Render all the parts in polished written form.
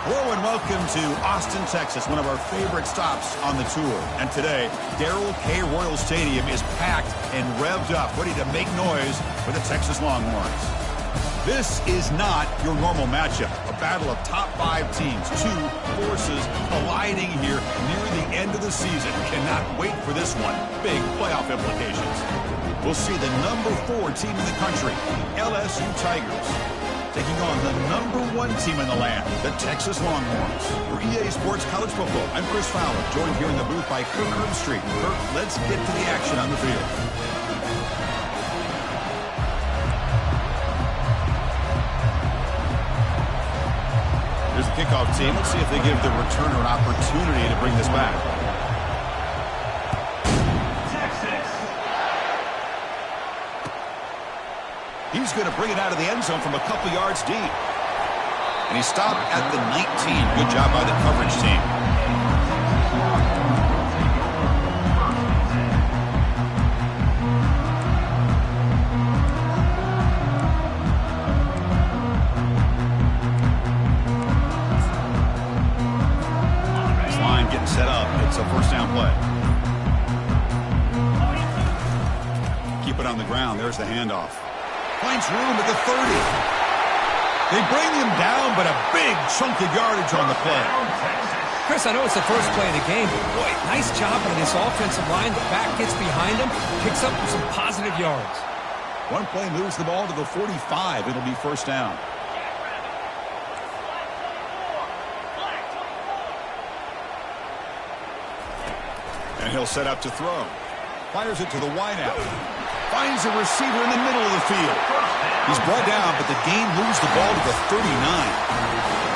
Hello and welcome to Austin, Texas, one of our favorite stops on the tour. And today, Darrell K. Royal Stadium is packed and revved up, ready to make noise for the Texas Longhorns. This is not your normal matchup, a battle of top 5 teams, 2 forces colliding here near the end of the season. Cannot wait for this one. Big playoff implications. We'll see the number 4 team in the country, the LSU Tigers, taking on the number 1 team in the land, the Texas Longhorns. For EA Sports College Football, I'm Chris Fowler, joined here in the booth by Kirk Herbstreit. Kirk, let's get to the action on the field. Here's the kickoff team. Let's see if they give the returner an opportunity to bring this back. He's going to bring it out of the end zone from a couple yards deep. And he stopped at the 19. Good job by the coverage team. This line getting set up. It's a first down play. Keep it on the ground. There's the handoff. Finds room at the 30. They bring him down, but a big chunk of yardage on the play. Chris, I know it's the first play of the game, but boy, nice job on this offensive line. The back gets behind him, picks up some positive yards. One play moves the ball to the 45. It'll be first down. And he'll set up to throw. Fires it to the wideout. Finds a receiver in the middle of the field. He's brought down, but the game moves the ball to the 39.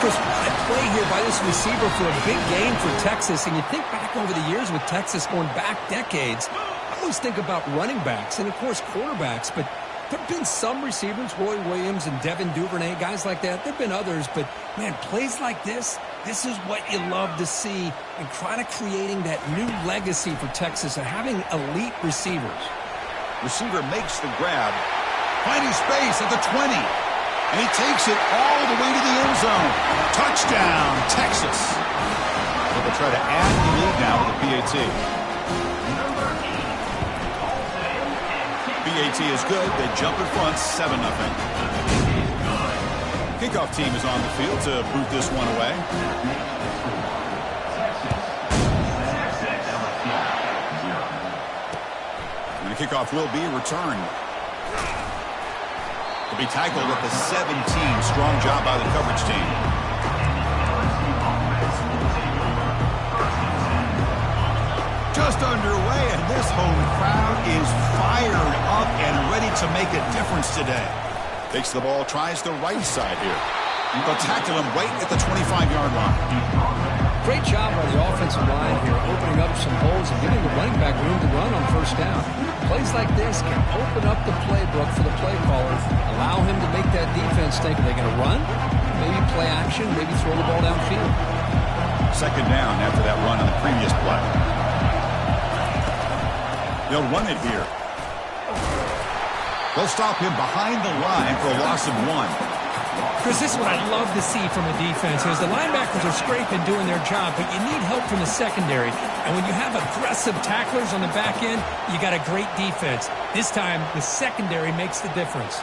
Chris, what a play here by this receiver for a big game for Texas. And you think back over the years with Texas going back decades, I always think about running backs and, of course, quarterbacks. But there have been some receivers, Roy Williams and Devin Duvernay, guys like that. There have been others, but, man, plays like this is what you love to see and kind of creating that new legacy for Texas of having elite receivers. Receiver makes the grab, finding space at the 20, and he takes it all the way to the end zone. Touchdown, Texas. So they'll try to add the lead now with the PAT. PAT is good. They jump in front, 7-0. Kickoff team is on the field to boot this one away. And the kickoff will be returned. To be tackled at the 17. Strong job by the coverage team. Just underway, and this home crowd is fired up and ready to make a difference today. Takes the ball, tries the right side here. They'll tackle him right at the 25-yard line. Great job by the offensive line here, opening up some holes and giving the running back room to run on first down. Plays like this can open up the playbook for the play caller, allow him to make that defense think, are they going to run? Maybe play action, maybe throw the ball downfield. Second down after that run on the previous play. They'll run it here. They'll stop him behind the line for a loss of 1. Chris, this is what I love to see from a defense is the linebackers are scraping, doing their job, but you need help from the secondary. And when you have aggressive tacklers on the back end, you got a great defense. This time, the secondary makes the difference.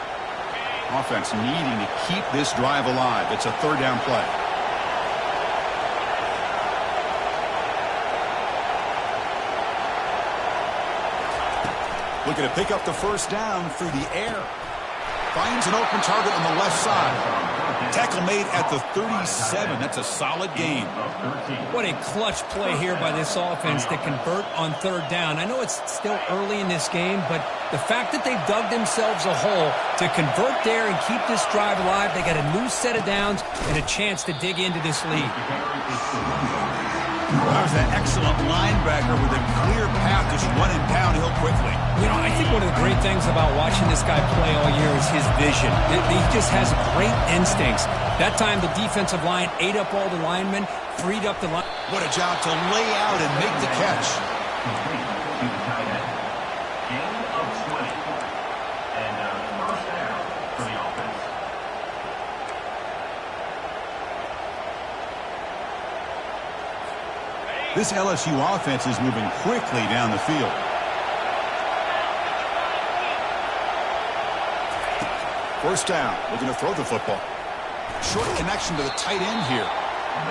Offense needing to keep this drive alive. It's a third down play. Looking to pick up the first down through the air. Finds an open target on the left side. Tackle made at the 37. That's a solid gain. What a clutch play here by this offense to convert on third down. I know it's still early in this game, but the fact that they've dug themselves a hole to convert there and keep this drive alive, they got a new set of downs and a chance to dig into this lead. That was an excellent linebacker with a clear path just running downhill quickly. You know, I think one of the great things about watching this guy play all year is his vision. He just has great instincts. That time, the defensive line ate up all the linemen, freed up the line. What a job to lay out and make the catch. This LSU offense is moving quickly down the field. First down. Looking to throw the football. Short connection to the tight end here.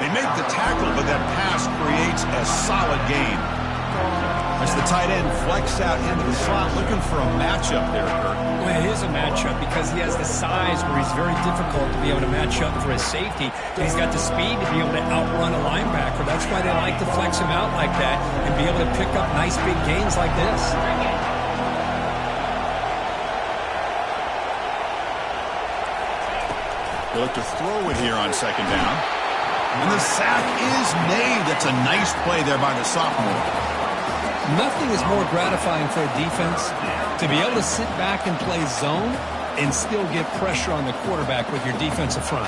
They make the tackle, but that pass creates a solid gain. As the tight end flexed out into the slot, looking for a matchup there, Kurt. Well, it is a matchup because he has the size where he's very difficult to be able to match up for his safety. And he's got the speed to be able to outrun a linebacker. That's why they like to flex him out like that and be able to pick up nice big gains like this. They look to throw it here on second down. And the sack is made. That's a nice play there by the sophomore. Nothing is more gratifying for a defense to be able to sit back and play zone and still get pressure on the quarterback with your defensive front.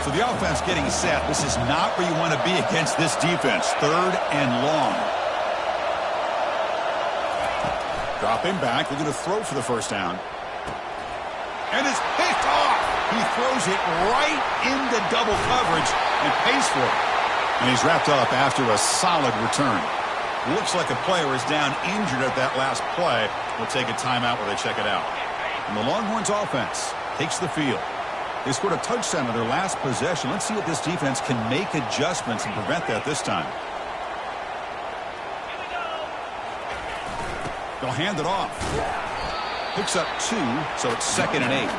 So the offense getting set. This is not where you want to be against this defense. Third and long. Dropping back. They're going to throw for the first down. And it's picked off. He throws it right into double coverage and pays for it. And he's wrapped up after a solid return. Looks like a player is down injured at that last play. We'll take a timeout while they check it out. And the Longhorns offense takes the field. They scored a touchdown on their last possession. Let's see if this defense can make adjustments and prevent that this time. They'll hand it off. Picks up 2, so it's 2nd and 8.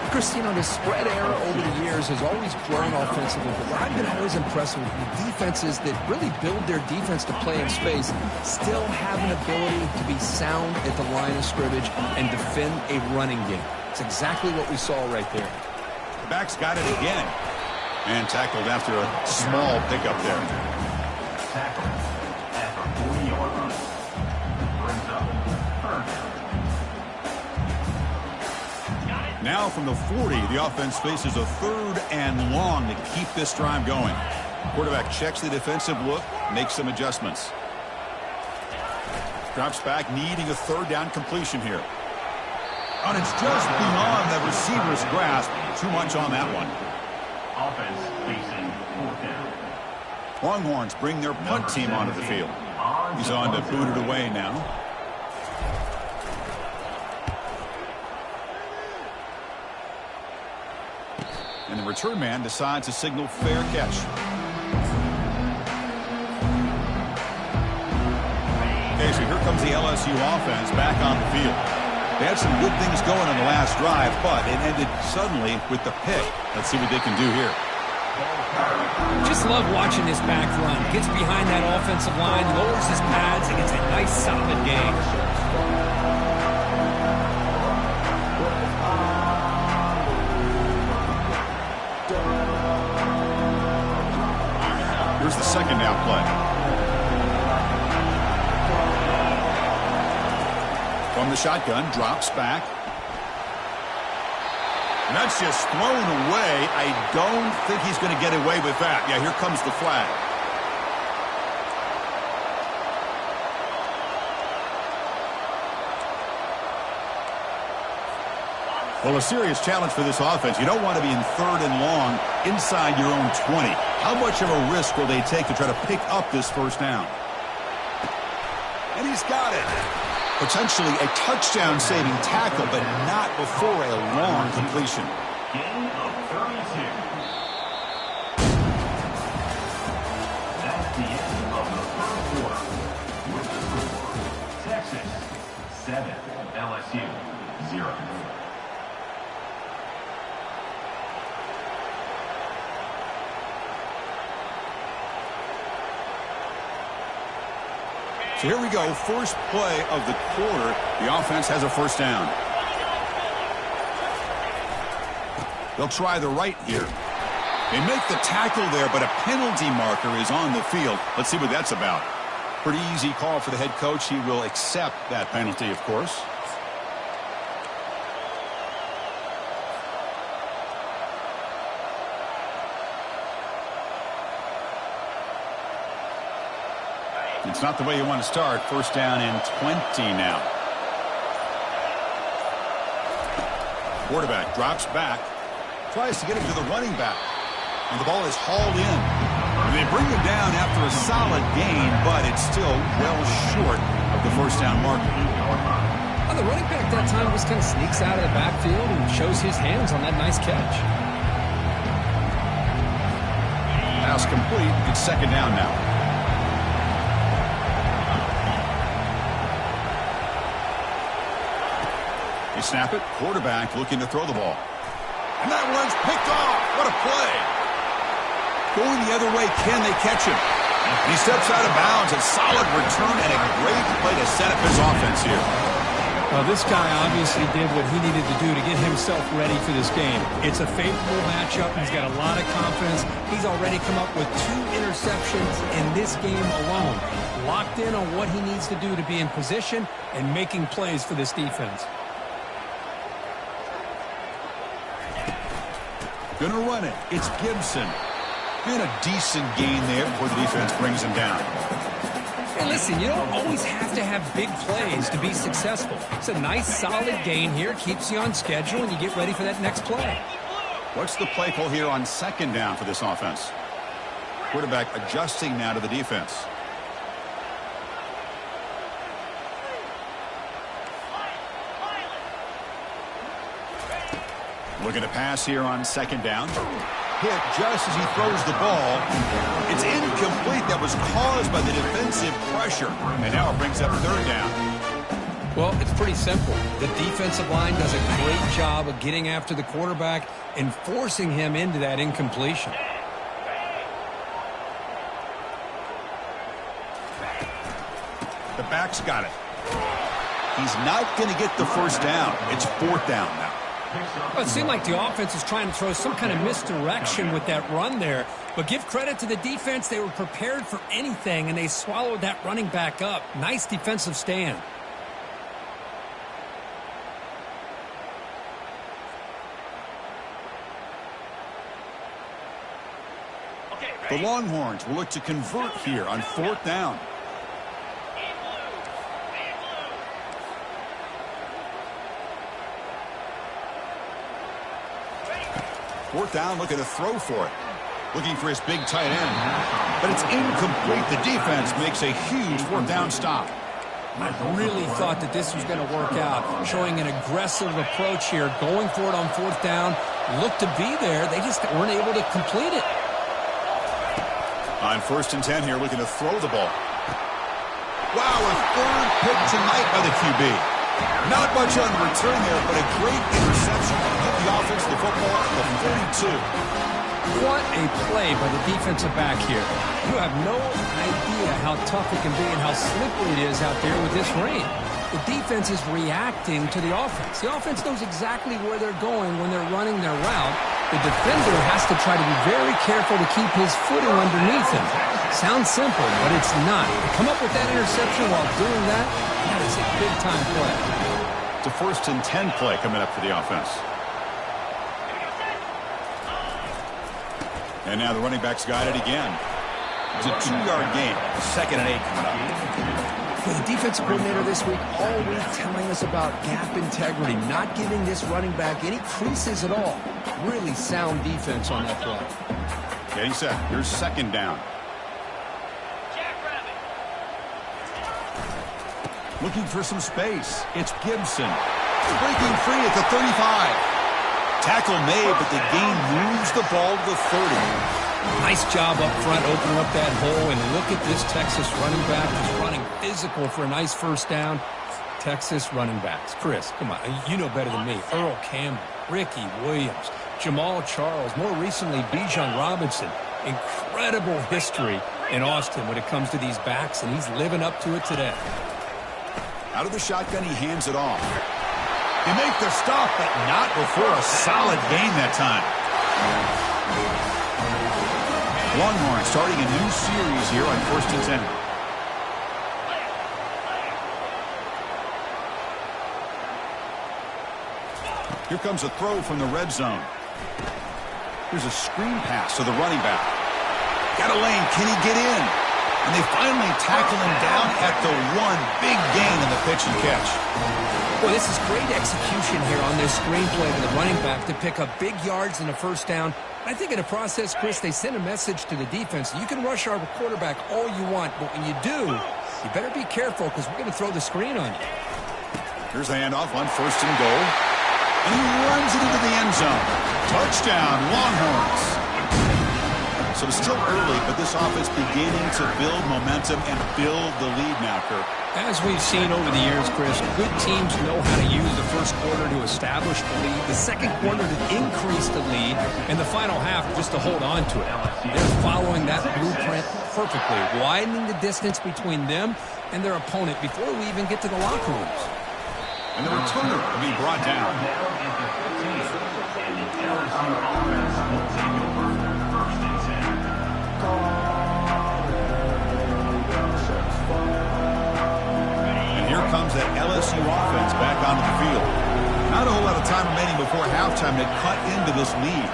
Chris, you know, the spread era over the years has always grown offensively, but what I've been always impressed with the defenses that really build their defense to play in space still have an ability to be sound at the line of scrimmage and defend a running game. It's exactly what we saw right there. The back's got it again. And tackled after a small pickup there. Tackle after 40-yard run. Brings up third down. Now from the 40, the offense faces a 3rd and long to keep this drive going. Quarterback checks the defensive look, makes some adjustments. Drops back, needing a 3rd down completion here. And it's just beyond the receiver's grasp. Too much on that one. Offense facing 4th down. Longhorns bring their punt team onto the field. He's on to boot it away now. And the return man decides to signal fair catch. Okay, so here comes the LSU offense back on the field. They had some good things going on the last drive, but it ended suddenly with the pick. Let's see what they can do here. Just love watching this back run. Gets behind that offensive line, lowers his pads, and gets a nice solid gain. Here's the 2nd down play. From the shotgun, drops back. And that's just thrown away. I don't think he's going to get away with that. Yeah, here comes the flag. Well, a serious challenge for this offense. You don't want to be in 3rd and long inside your own 20. How much of a risk will they take to try to pick up this first down? And he's got it. Potentially a touchdown-saving tackle, but not before a long completion. Gain of 32. That's the end of the first quarter. With the score, Texas 7, LSU 0. So here we go, first play of the quarter. The offense has a first down. They'll try the right here. They make the tackle there, but a penalty marker is on the field. Let's see what that's about. Pretty easy call for the head coach. He will accept that penalty, of course. It's not the way you want to start. First down and 20 now. Quarterback drops back. Tries to get it to the running back. And the ball is hauled in. And they bring him down after a solid gain, but it's still well short of the first down mark. Well, the running back that time just kind of sneaks out of the backfield and shows his hands on that nice catch. Pass complete. It's second down now. They snap it. Quarterback looking to throw the ball. And that one's picked off. What a play. Going the other way, can they catch him? He steps out of bounds. A solid return and a great play to set up his offense here. Well, this guy obviously did what he needed to do to get himself ready for this game. It's a favorable matchup. He's got a lot of confidence. He's already come up with 2 interceptions in this game alone. Locked in on what he needs to do to be in position and making plays for this defense. Gonna run it. It's Gibson. Been a decent gain there before the defense brings him down. Hey, listen, you don't always have to have big plays to be successful. It's a nice, solid gain here. Keeps you on schedule, and you get ready for that next play. What's the play call here on second down for this offense? Quarterback adjusting now to the defense. Looking to pass here on second down. Hit just as he throws the ball. It's incomplete. That was caused by the defensive pressure. And now it brings up third down. Well, it's pretty simple. The defensive line does a great job of getting after the quarterback and forcing him into that incompletion. The back's got it. He's not going to get the first down. It's fourth down now. Well, it seemed like the offense was trying to throw some kind of misdirection with that run there. But give credit to the defense. They were prepared for anything, and they swallowed that running back up. Nice defensive stand. The Longhorns will look to convert here on fourth down. Fourth down, looking to throw for it. Looking for his big tight end. But it's incomplete. The defense makes a huge fourth down stop. I really thought that this was going to work out. Showing an aggressive approach here. Going for it on fourth down. Looked to be there. They just weren't able to complete it. On 1st and 10 here, looking to throw the ball. Wow, a third pick tonight by the QB. Not much on the return there, but a great interception to get the offense the football at the 42. What a play by the defensive back here. You have no idea how tough it can be and how slippery it is out there with this rain. The defense is reacting to the offense. The offense knows exactly where they're going when they're running their route. The defender has to try to be very careful to keep his footing underneath him. Sounds simple, but it's not. To come up with that interception while doing that, that is a big-time play. It's a 1st and 10 play coming up for the offense. And now the running back's got it again. It's a 2-yard gain. 2nd and 8 coming up. Well, the defensive coordinator this week all week telling us about gap integrity, not giving this running back any creases at all. Really sound defense on that play. Getting set. Here's second down. Looking for some space. It's Gibson. Breaking free at the 35. Tackle made, but the gain moves the ball to the 30. Nice job up front, opening up that hole, and look at this Texas running back. He's running physical for a nice first down. Texas running backs. Chris, come on, you know better than me. Earl Campbell, Ricky Williams, Jamal Charles, more recently Bijan Robinson. Incredible history in Austin when it comes to these backs, and he's living up to it today. Out of the shotgun, he hands it off. They make the stop, but not before a solid gain that time. Longhorns starting a new series here on 1st and 10. Here comes a throw from the red zone. Here's a screen pass to the running back. Got a lane. Can he get in? And they finally tackle him down at the one. Big gain in the pitch and catch. Well, this is great execution here on this screenplay to the running back to pick up big yards and a first down. I think in the process, Chris, they send a message to the defense. You can rush our quarterback all you want, but when you do, you better be careful because we're going to throw the screen on you. Here's the handoff on 1st and goal. And he runs it into the end zone. Touchdown, Longhorns. So it's still early, but this offense beginning to build momentum and build the lead now, Kirk. As we've seen over the years, Chris, good teams know how to use the first quarter to establish the lead, the second quarter to increase the lead, and the final half just to hold on to it. They're following that blueprint perfectly, widening the distance between them and their opponent before we even get to the locker rooms. And the returner will be brought down. Comes that LSU offense back onto the field. Not a whole lot of time remaining before halftime to cut into this lead.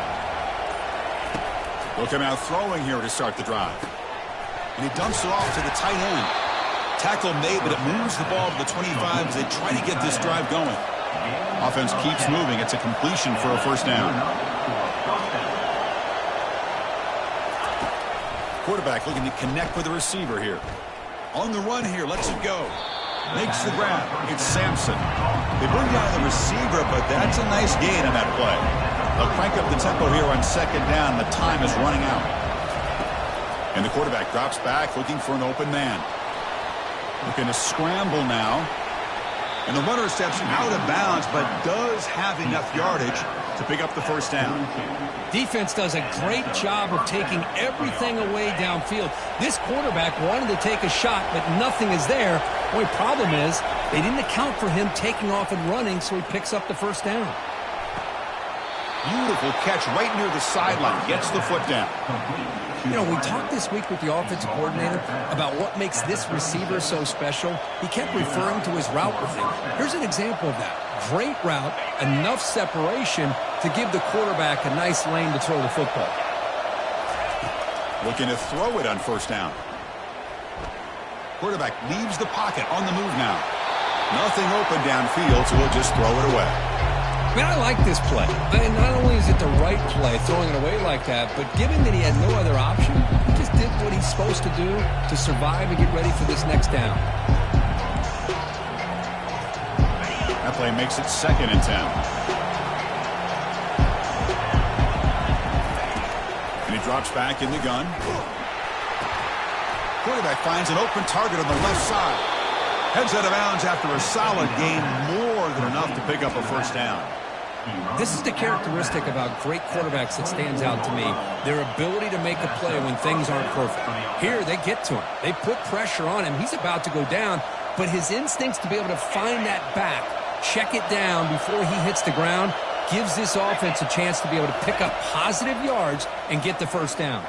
They'll come out throwing here to start the drive. And he dumps it off to the tight end. Tackle made, but it moves the ball to the 25 as they try to get this drive going. Offense keeps moving. It's a completion for a first down. Quarterback looking to connect with the receiver here. On the run here, lets it go. Makes the grab. It's Sampson. They bring down the receiver, but that's a nice gain on that play. They'll crank up the tempo here on 2nd down. The time is running out. And the quarterback drops back, looking for an open man. Looking to scramble now. And the runner steps out of bounds, but does have enough yardage to pick up the first down. Defense does a great job of taking everything away downfield. This quarterback wanted to take a shot, but nothing is there. The only problem is they didn't account for him taking off and running, so he picks up the first down. Beautiful catch right near the sideline. Gets the foot down. You know, we talked this week with the offensive coordinator about what makes this receiver so special. He kept referring to his route running. Here's an example of that. Great route, enough separation to give the quarterback a nice lane to throw the football. Looking to throw it on 1st down. Quarterback leaves the pocket on the move now. Nothing open downfield, so he'll just throw it away. I mean, I like this play. And not only is it the right play, throwing it away like that, but given that he had no other option, he just did what he's supposed to do to survive and get ready for this next down. That play makes it 2nd and 10. And he drops back in the gun. Quarterback finds an open target on the left side. Heads out of bounds after a solid gain, more than enough to pick up a first down. This is the characteristic about great quarterbacks that stands out to me. Their ability to make a play when things aren't perfect. Here, they get to him. They put pressure on him. He's about to go down, but his instincts to be able to find that back, check it down before he hits the ground, gives this offense a chance to be able to pick up positive yards and get the first down.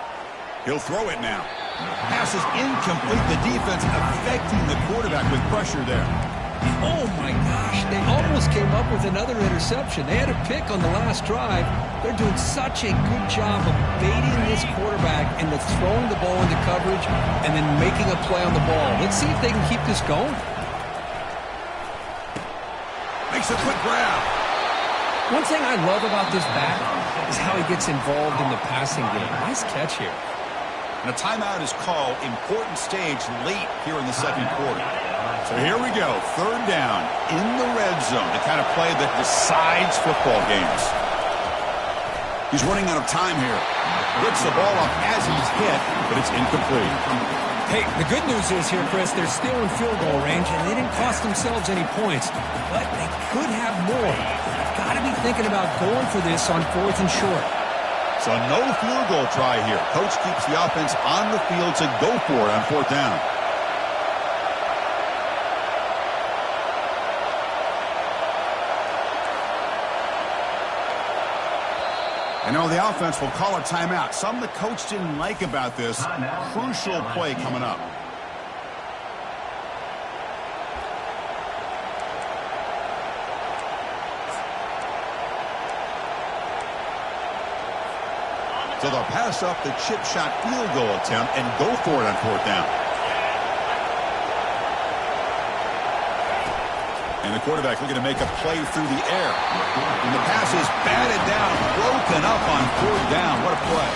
He'll throw it now. Pass is incomplete. The defense affecting the quarterback with pressure there. Oh, my gosh. They almost came up with another interception. They had a pick on the last drive. They're doing such a good job of baiting this quarterback into throwing the ball into coverage and then making a play on the ball. Let's see if they can keep this going. Makes a quick grab. One thing I love about this back is how he gets involved in the passing game. Nice catch here. And a timeout is called. Important stage late here in the 2nd quarter. So here we go. 3rd down in the red zone. The kind of play that decides football games. He's running out of time here. Gets the ball up as he's hit, but it's incomplete. Hey, the good news is here, Chris, they're still in field goal range, and they didn't cost themselves any points. But they could have more. Got to be thinking about going for this on 4th and short. So no field goal try here. Coach keeps the offense on the field to go for it on 4th down. And now the offense will call a timeout. Something the coach didn't like about this. Crucial play coming up. So they'll pass up the chip shot field goal attempt and go for it on 4th down. And the quarterback looking to make a play through the air. And the pass is batted down, broken up on 4th down. What a play.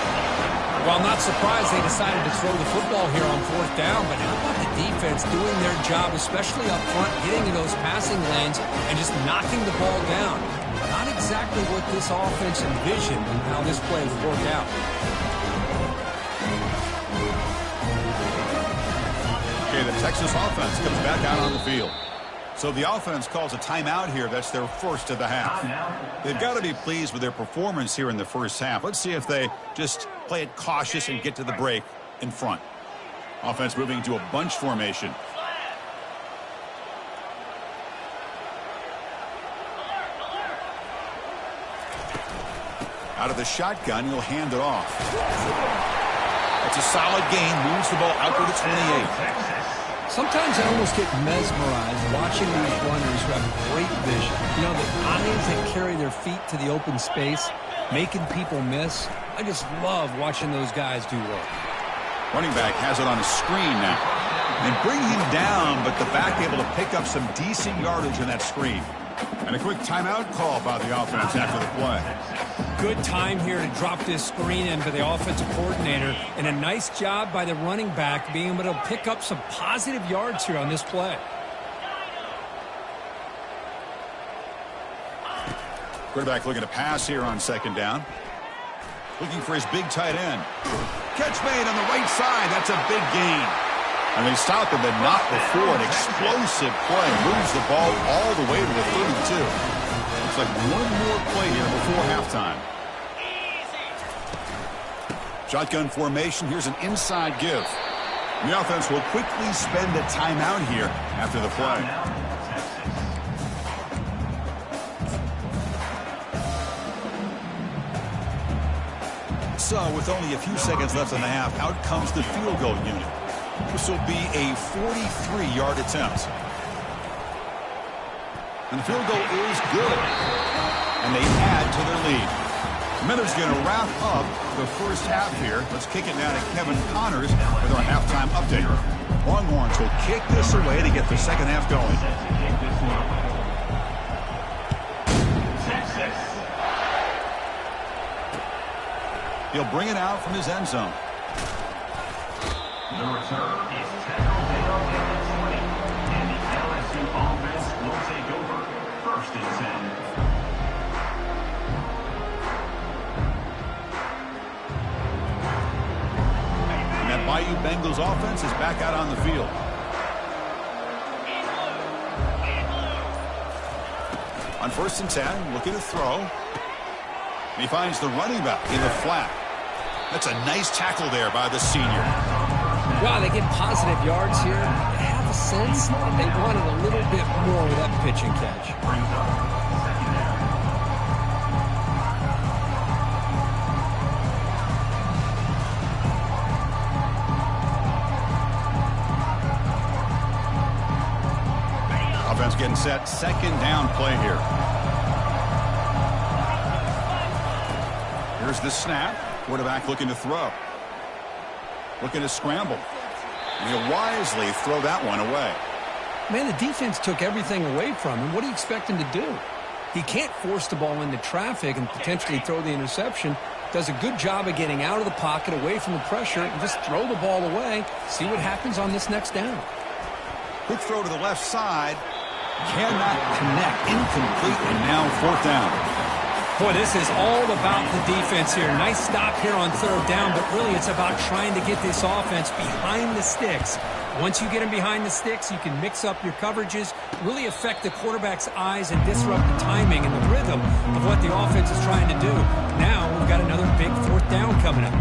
Well, not surprised they decided to throw the football here on 4th down, but how about the defense doing their job, especially up front, getting in those passing lanes and just knocking the ball down. Not exactly what this offense envisioned and how this play would work out. Okay, the Texas offense comes back out on the field. So the offense calls a timeout here. That's their first of the half. They've got to be pleased with their performance here in the first half. Let's see if they just play it cautious and get to the break in front. Offense moving into a bunch formation. Out of the shotgun, he'll hand it off. It's a solid gain. Moves the ball out to the 28. Sometimes I almost get mesmerized watching these runners who have great vision. You know, the eyes that carry their feet to the open space, making people miss. I just love watching those guys do work. Running back has it on a screen now. And bring him down, but the back able to pick up some decent yardage in that screen. And a quick timeout call by the offense after the play. Good time here to drop this screen into the offensive coordinator, and a nice job by the running back being able to pick up some positive yards here on this play. Quarterback looking to pass here on 2nd down. Looking for his big tight end. Catch made on the right side. That's a big gain. And they stop him, but not before. An explosive play. Moves the ball all the way to the 32. Looks like one more play here before halftime. Shotgun formation. Here's an inside give. The offense will quickly spend a timeout here after the play. So with only a few seconds left in the half, out comes the field goal unit. This will be a 43-yard attempt. And the field goal is good. And they add to their lead. Miller's going to wrap up the first half here. Let's kick it now to Kevin Connors with our halftime update. Longhorns will kick this away to get the second half going. He'll bring it out from his end zone. The return is tackled down at the 20, and the LSU offense will take over. 1st and 10. And that Bayou Bengals offense is back out on the field. On 1st and 10, looking to throw. And he finds the running back in the flat. That's a nice tackle there by the senior. Wow, they get positive yards here. I have a sense they wanted a little bit more with that pitch and catch. Offense getting set. 2nd down play here. Here's the snap. Quarterback looking to throw. Looking to scramble. And he'll wisely throw that one away. Man, the defense took everything away from him. What do you expect him to do? He can't force the ball into traffic and potentially throw the interception. Does a good job of getting out of the pocket, away from the pressure, and just throw the ball away. See what happens on this next down. Quick throw to the left side. Cannot connect. Incomplete. And now 4th down. Boy, this is all about the defense here. Nice stop here on 3rd down, but really it's about trying to get this offense behind the sticks. Once you get them behind the sticks, you can mix up your coverages, really affect the quarterback's eyes and disrupt the timing and the rhythm of what the offense is trying to do. Now we've got another big 4th down coming up.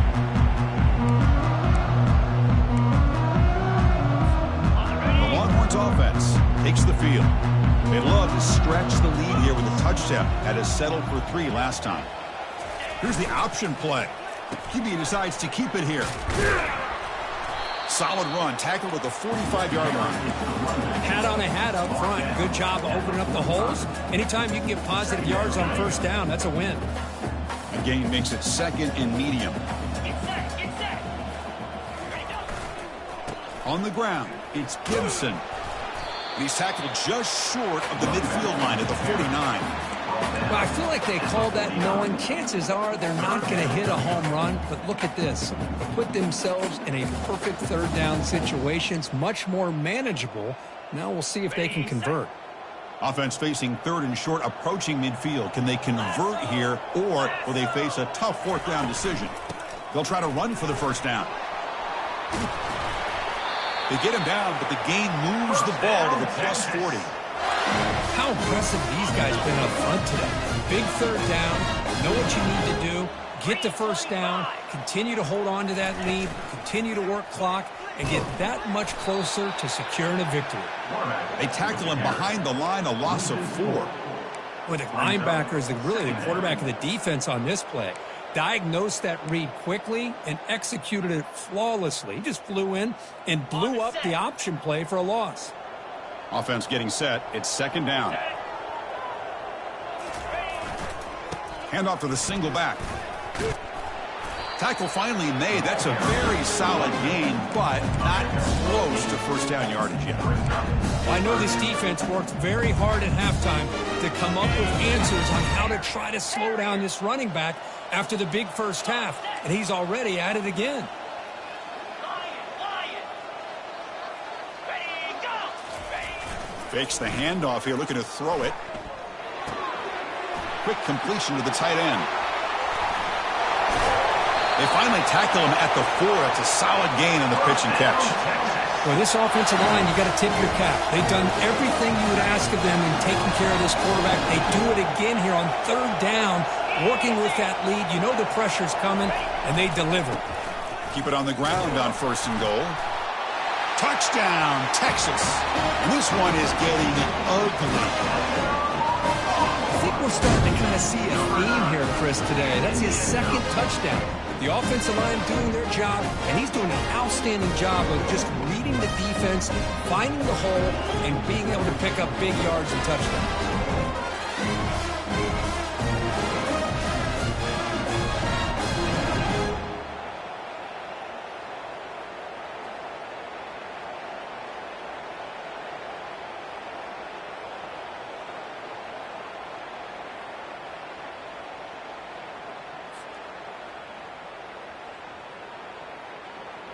The Longhorns offense takes the field. They love to stretch the lead here with a touchdown. That has settled for 3 last time. Here's the option play. QB decides to keep it here. Solid run. Tackled at the 45-yard line. Hat on a hat up front. Good job opening up the holes. Anytime you can get positive yards on 1st down, that's a win. The gain makes it 2nd and medium. On the ground, it's Gibson. And he's tackled just short of the midfield line at the 49. Well, I feel like they called that knowing chances are they're not going to hit a home run. But look at this. They put themselves in a perfect third down situation. It's much more manageable. Now we'll see if they can convert. Offense facing third and short, approaching midfield. Can they convert here, or will they face a tough fourth down decision? They'll try to run for the first down. They get him down, but the gain moves the ball to the plus 40. How aggressive these guys been up front today. Big third down, know what you need to do, get the first down, continue to hold on to that lead, continue to work clock, and get that much closer to securing a victory. They tackle him behind the line, a loss of 4. Well, the linebacker is really the quarterback of the defense on this play. Diagnosed that read quickly and executed it flawlessly. He just flew in and blew up the option play for a loss. Offense getting set. It's second down. Handoff to the single back. Tackle finally made. That's a very solid gain, but not close to first down yardage yet. Well, I know this defense worked very hard at halftime to come up with answers on how to try to slow down this running back after the big first half, and he's already at it again. Fakes the handoff here, looking to throw it. Quick completion to the tight end. They finally tackle him at the 4. That's a solid gain on the pitch and catch. Well, this offensive line, you got to tip your cap. They've done everything you would ask of them in taking care of this quarterback. They do it again here on third down, working with that lead. You know the pressure's coming, and they deliver. Keep it on the ground on first and goal. Touchdown, Texas. And this one is getting ugly. I think we're starting to kind of see a theme here, Chris, today. That's his second touchdown. The offensive line doing their job, and he's doing an outstanding job of just reading the defense, finding the hole, and being able to pick up big yards and touchdowns.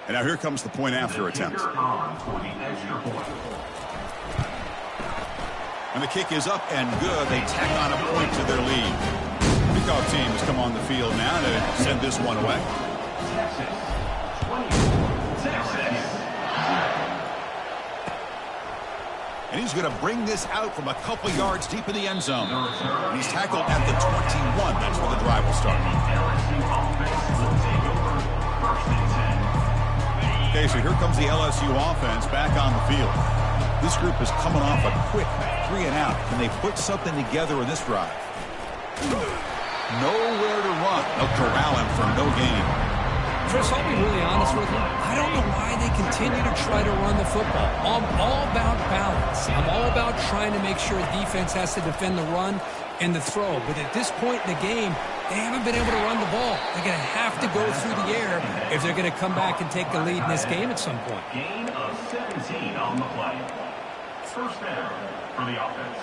And now here comes the point after attempt. And the kick is up and good. They tack on a point to their lead. Kickoff team has come on the field now to send this one away. And he's going to bring this out from a couple yards deep in the end zone. And he's tackled at the 21. That's where the drive will start. Okay, so here comes the LSU offense back on the field. This group is coming off a quick 3 and out. Can they put something together in this drive? Nowhere to run. They'll corral him for no gain. Chris, I'll be really honest with you. I don't know why they continue to try to run the football. I'm all about balance. I'm all about trying to make sure defense has to defend the run and the throw. But at this point in the game, they haven't been able to run the ball. They're going to have to go through the air if they're going to come back and take the lead in this game at some point. Gain of 17 on the play. First down for the offense.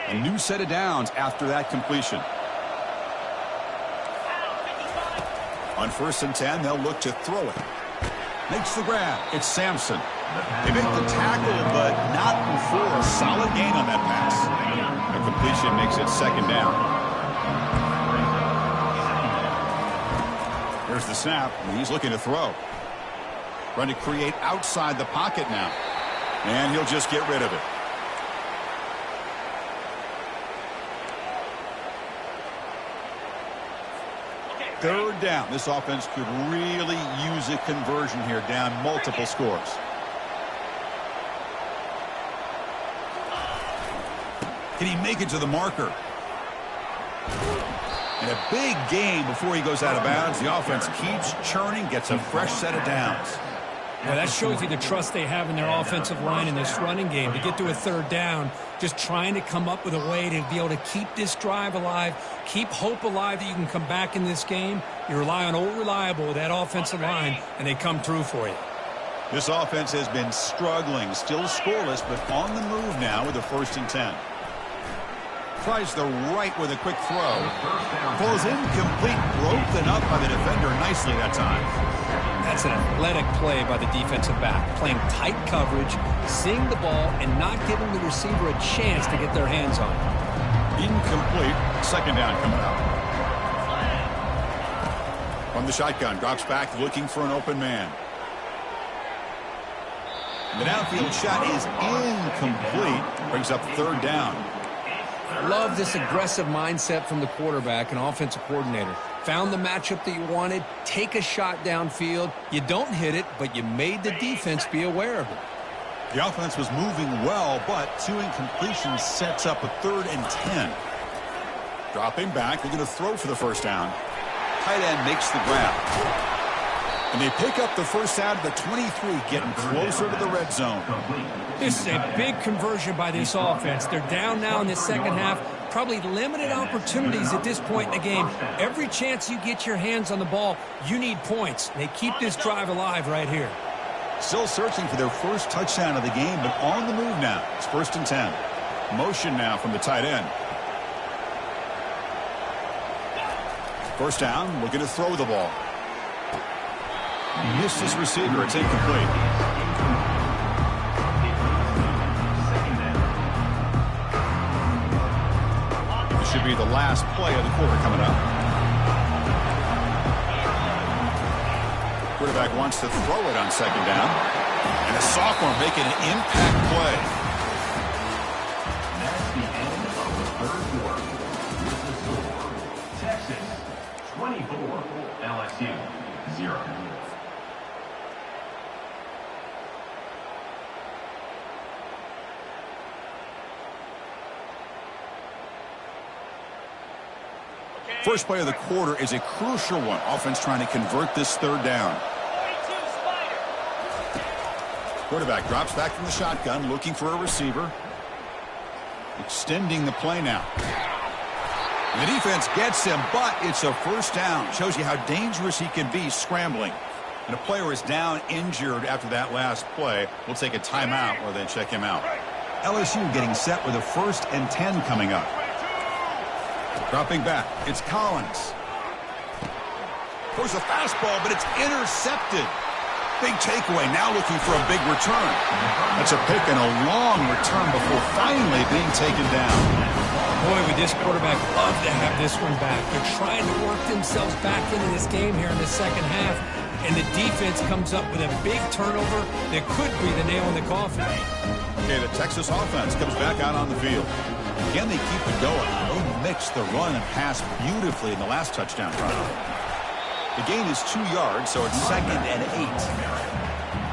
A new set of downs after that completion. On first and 10, they'll look to throw it. Makes the grab. It's Sampson. They make the tackle, but not before a solid gain on that pass. The completion makes it second down. Here's the snap, and he's looking to throw. Trying to create outside the pocket now. And he'll just get rid of it. Third down. This offense could really use a conversion here, down multiple scores. Can he make it to the marker? And a big gain before he goes out of bounds. The offense keeps churning, gets a fresh set of downs. Well, that shows you the trust they have in their offensive line in this running game. To get to a third down, just trying to come up with a way to be able to keep this drive alive, keep hope alive that you can come back in this game. You rely on old reliable with that offensive line, and they come through for you. This offense has been struggling, still scoreless, but on the move now with a 1st and 10. Tries the right with a quick throw. Falls incomplete, broken up by the defender nicely that time. That's an athletic play by the defensive back, playing tight coverage, seeing the ball, and not giving the receiver a chance to get their hands on it. Incomplete. 2nd down coming up. From the shotgun, drops back looking for an open man. The downfield shot is incomplete. Brings up 3rd down. Love this aggressive mindset from the quarterback and offensive coordinator. Found the matchup that you wanted, take a shot downfield. You don't hit it, but you made the defense be aware of it. The offense was moving well, but 2 incompletions sets up a 3rd and 10. Dropping back, they're going to throw for the 1st down. Tight end makes the grab. And they pick up the 1st down to the 23, getting closer to the red zone. This is a big conversion by this offense. They're down now in the 2nd half. Probably limited opportunities at this point in the game. Every chance you get your hands on the ball, you need points. They keep this drive alive right here. Still searching for their 1st touchdown of the game, but on the move now. It's 1st and 10. Motion now from the tight end. 1st down, looking to throw the ball. Missed his receiver. It's incomplete. This should be the last play of the quarter coming up. Quarterback wants to throw it on 2nd down. And a sophomore making an impact play. That's the end of the 3rd quarter. With the score, Texas 24, LSU 0. First play of the quarter is a crucial one. Offense trying to convert this 3rd down. Quarterback drops back from the shotgun, looking for a receiver. Extending the play now. And the defense gets him, but it's a 1st down. Shows you how dangerous he can be scrambling. And a player is down injured after that last play. We'll take a timeout or then check him out. LSU getting set with a 1st and 10 coming up. Dropping back, it's Collins. Throws a fastball, but it's intercepted. Big takeaway, now looking for a big return. That's a pick and a long return before finally being taken down. Boy, would this quarterback love to have this one back. They're trying to work themselves back into this game here in the 2nd half, and the defense comes up with a big turnover that could be the nail in the coffin. Okay, the Texas offense comes back out on the field. Again, they keep it going. They mix the run and pass beautifully in the last touchdown drive. The gain is 2 yards, so it's 2nd and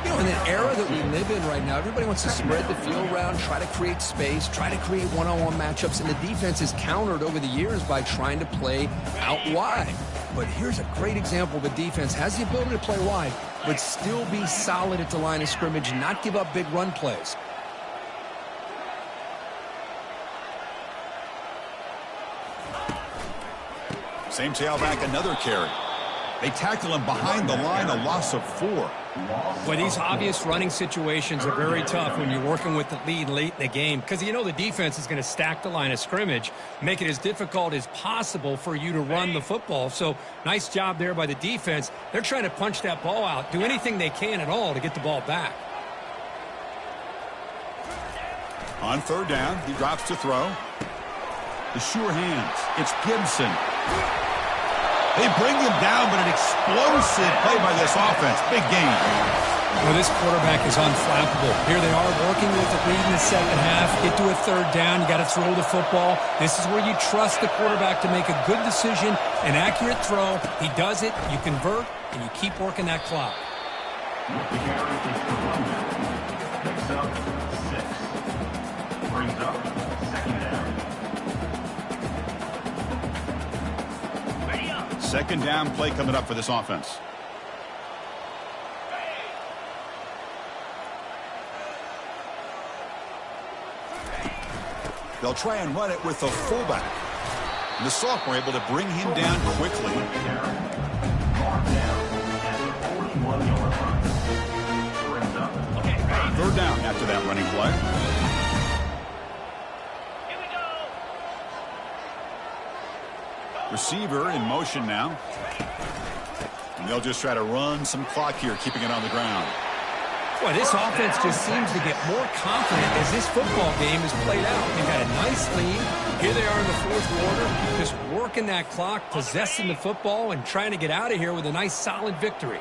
8. You know, in an era that we live in right now, everybody wants to spread the field around, try to create space, try to create one-on-one matchups, and the defense is countered over the years by trying to play out wide. But here's a great example. The defense has the ability to play wide, but still be solid at the line of scrimmage, not give up big run plays. Same tailback, another carry. They tackle him behind the line, a loss of 4. Well, these obvious running situations are very tough when you're working with the lead late in the game because you know the defense is going to stack the line of scrimmage, make it as difficult as possible for you to run the football. So nice job there by the defense. They're trying to punch that ball out, do anything they can at all to get the ball back. On 3rd down, he drops to throw. The sure hands. It's Gibson. They bring him down, but an explosive play by this offense. Big game. Well, this quarterback is unflappable. Here they are working with the lead in the 2nd half. Get to a 3rd down. You got to throw the football. This is where you trust the quarterback to make a good decision, an accurate throw. He does it. You convert, and you keep working that clock. The carry is the runner. Picks up 6. Brings up 2nd down. 2nd down play coming up for this offense. They'll try and run it with the fullback. And the sophomore able to bring him down quickly. Third down after that running play. Here we go. Receiver in motion now. And they'll just try to run some clock here, keeping it on the ground. Boy, this offense just seems to get more confident as this football game is played out. They've got a nice lead. Here they are in the fourth quarter, just working that clock, possessing the football, and trying to get out of here with a nice, solid victory.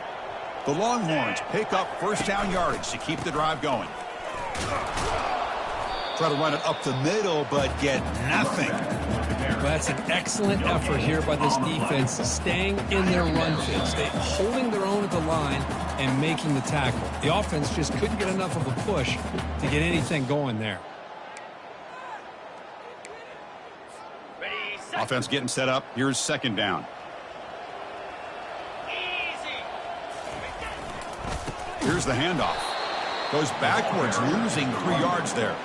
The Longhorns pick up first down yardage to keep the drive going. Try to run it up the middle, but get nothing. Well, that's an excellent effort here by this defense, staying in their run fits. They're holding their own at the line and making the tackle. The offense just couldn't get enough of a push to get anything going there. Ready, set. Offense getting set up. Here's second down. Easy. Here's the handoff. Goes backwards, losing 3 yards there.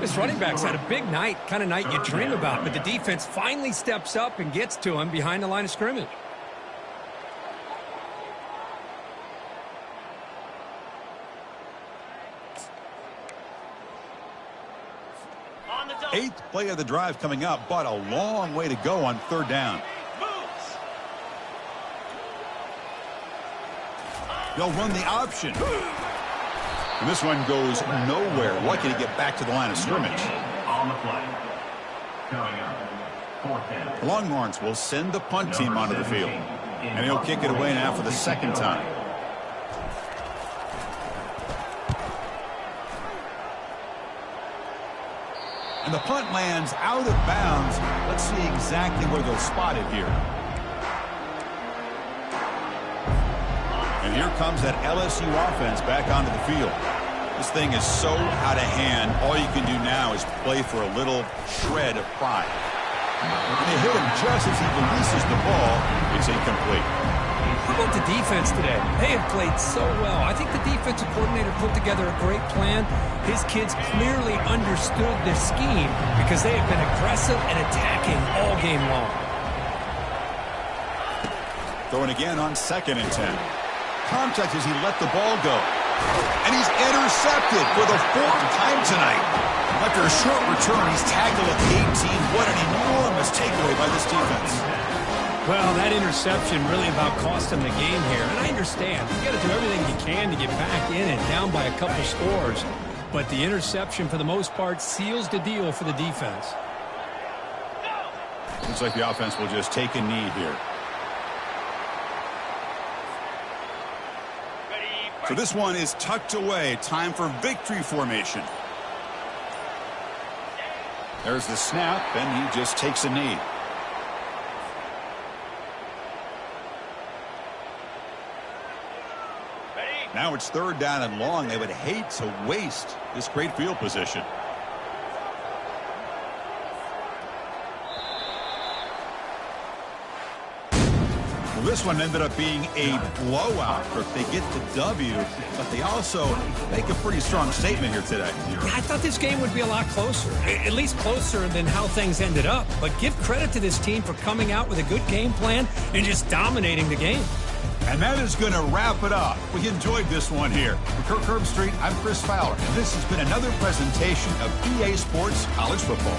This running back's had a big night, kind of night you dream about, but the defense finally steps up and gets to him behind the line of scrimmage. On the double. 8th play of the drive coming up, but a long way to go on third down. Moves. They'll run the option. And this one goes nowhere. Lucky to get back to the line of scrimmage. On the play. Coming up. 4th down. The Longhorns will send the punt team onto the field. And he'll kick it away now for the second time. And the punt lands out of bounds. Let's see exactly where they'll spot it here. And here comes that LSU offense back onto the field. This thing is so out of hand. All you can do now is play for a little shred of pride. And they hit him just as he releases the ball. It's incomplete. How about the defense today? They have played so well. I think the defensive coordinator put together a great plan. His kids clearly understood this scheme because they have been aggressive and attacking all game long. Throwing again on 2nd and 10. Contact as he let the ball go. And he's intercepted for the 4th time tonight. After a short return, he's tackled at the 18. What an enormous takeaway by this defense. Well, that interception really about cost him the game here. And I understand. You got to do everything you can to get back in and down by a couple scores. But the interception, for the most part, seals the deal for the defense. Looks like the offense will just take a knee here. So this one is tucked away. Time for victory formation. There's the snap, and he just takes a knee. Now it's 3rd down and long. They would hate to waste this great field position. Well, this one ended up being a blowout. They get the W, but they also make a pretty strong statement here today. Yeah, I thought this game would be a lot closer, at least closer than how things ended up. But give credit to this team for coming out with a good game plan and just dominating the game. And that is going to wrap it up. We enjoyed this one here. For Kirk Herbstreit, I'm Chris Fowler, and this has been another presentation of EA Sports College Football.